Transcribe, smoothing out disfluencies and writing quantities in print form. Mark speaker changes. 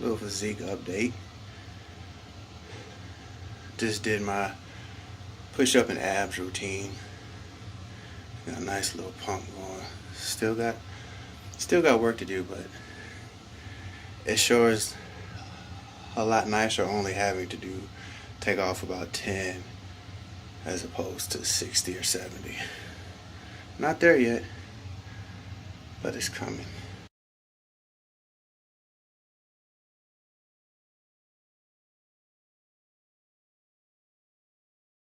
Speaker 1: Little physique update. Just did my push-up and abs routine. Got a nice little pump going. Still got work to do, but it sure is a lot nicer only having to take off about 10 as opposed to 60 or 70. Not there yet, but it's coming.